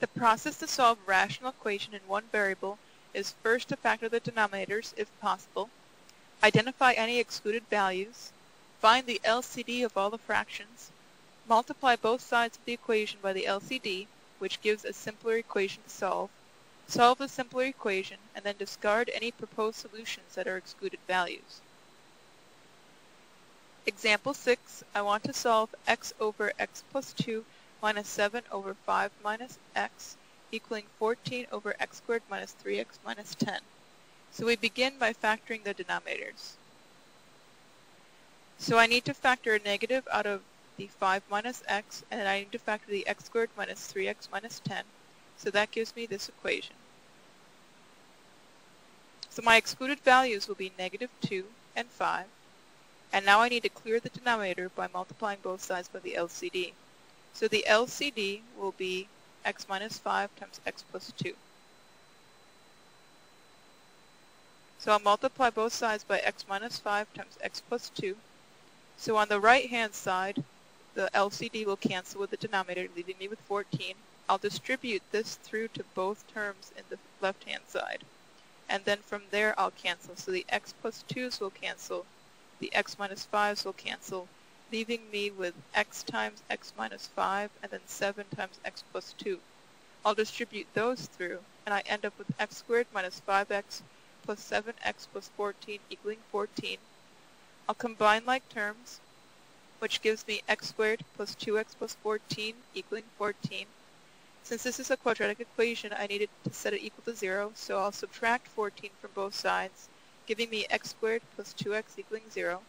The process to solve a rational equation in one variable is first to factor the denominators if possible, identify any excluded values, find the LCD of all the fractions, multiply both sides of the equation by the LCD, which gives a simpler equation to solve, solve the simpler equation, and then discard any proposed solutions that are excluded values. Example 6, I want to solve x over x plus 2 minus 7 over 5 minus x equaling 14 over x squared minus 3x minus 10. So we begin by factoring the denominators. So I need to factor a negative out of the 5 minus x, and then I need to factor the x squared minus 3x minus 10. So that gives me this equation. So my excluded values will be negative 2 and 5. And now I need to clear the denominator by multiplying both sides by the LCD. So the LCD will be x minus 5 times x plus 2. So I'll multiply both sides by x minus 5 times x plus 2. So on the right hand side, the LCD will cancel with the denominator, leaving me with 14. I'll distribute this through to both terms in the left hand side. And then from there I'll cancel. So the x plus 2's will cancel, the x minus 5's will cancel, leaving me with x times x minus 5 and then 7 times x plus 2. I'll distribute those through, and I end up with x squared minus 5x plus 7x plus 14 equaling 14. I'll combine like terms, which gives me x squared plus 2x plus 14 equaling 14. Since this is a quadratic equation, I needed to set it equal to 0, so I'll subtract 14 from both sides, giving me x squared plus 2x equaling 0.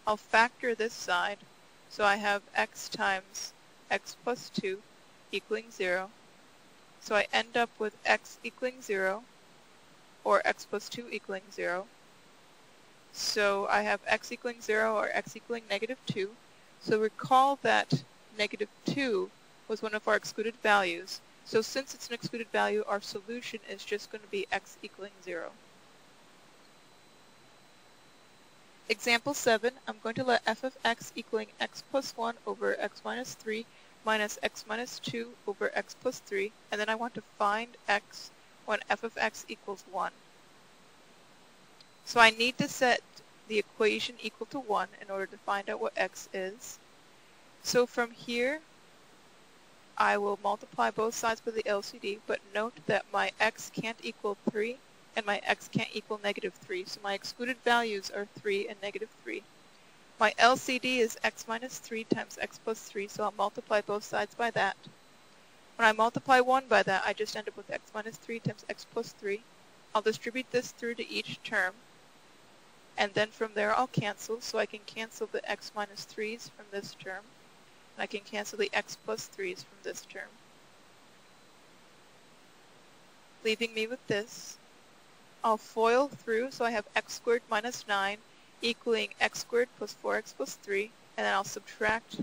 I'll factor this side, so I have x times x plus 2 equaling 0. So I end up with x equaling 0, or x plus 2 equaling 0. So I have x equaling 0 or x equaling negative 2. So recall that negative 2 was one of our excluded values. So since it's an excluded value, our solution is just going to be x equaling 0. Example 7, I'm going to let f of x equaling x plus 1 over x minus 3 minus x minus 2 over x plus 3, and then I want to find x when f of x equals 1. So I need to set the equation equal to 1 in order to find out what x is. So from here, I will multiply both sides by the LCD, but note that my x can't equal 3 and my x can't equal negative 3, so my excluded values are 3 and negative 3. My LCD is x minus 3 times x plus 3, so I'll multiply both sides by that. When I multiply 1 by that, I just end up with x minus 3 times x plus 3. I'll distribute this through to each term, and then from there I'll cancel, so I can cancel the x minus 3's from this term, and I can cancel the x plus 3's from this term, leaving me with this. I'll FOIL through, so I have x squared minus 9 equaling x squared plus 4x plus 3, and then I'll subtract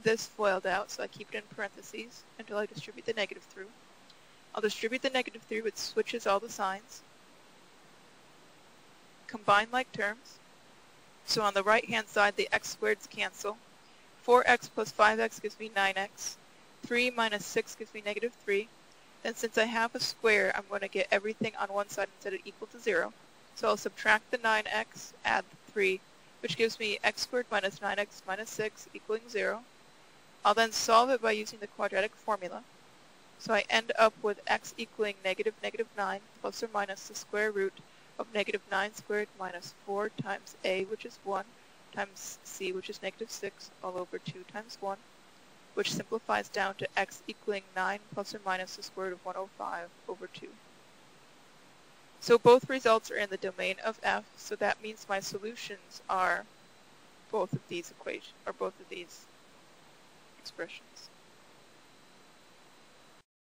this FOILed out, so I keep it in parentheses until I distribute the negative through. I'll distribute the negative through, which switches all the signs. Combine like terms. So on the right hand side, the x squareds cancel. 4x plus 5x gives me 9x. 3 minus 6 gives me negative 3. Then since I have a square, I'm going to get everything on one side and set it equal to 0. So I'll subtract the 9x, add the 3, which gives me x squared minus 9x minus 6 equaling 0. I'll then solve it by using the quadratic formula. So I end up with x equaling negative 9 plus or minus the square root of negative 9 squared minus 4 times a, which is 1, times c, which is negative 6, all over 2 times 1, which simplifies down to x equaling 9 plus or minus the square root of 105 over 2. So both results are in the domain of f, so that means my solutions are both of these equations, or both of these expressions.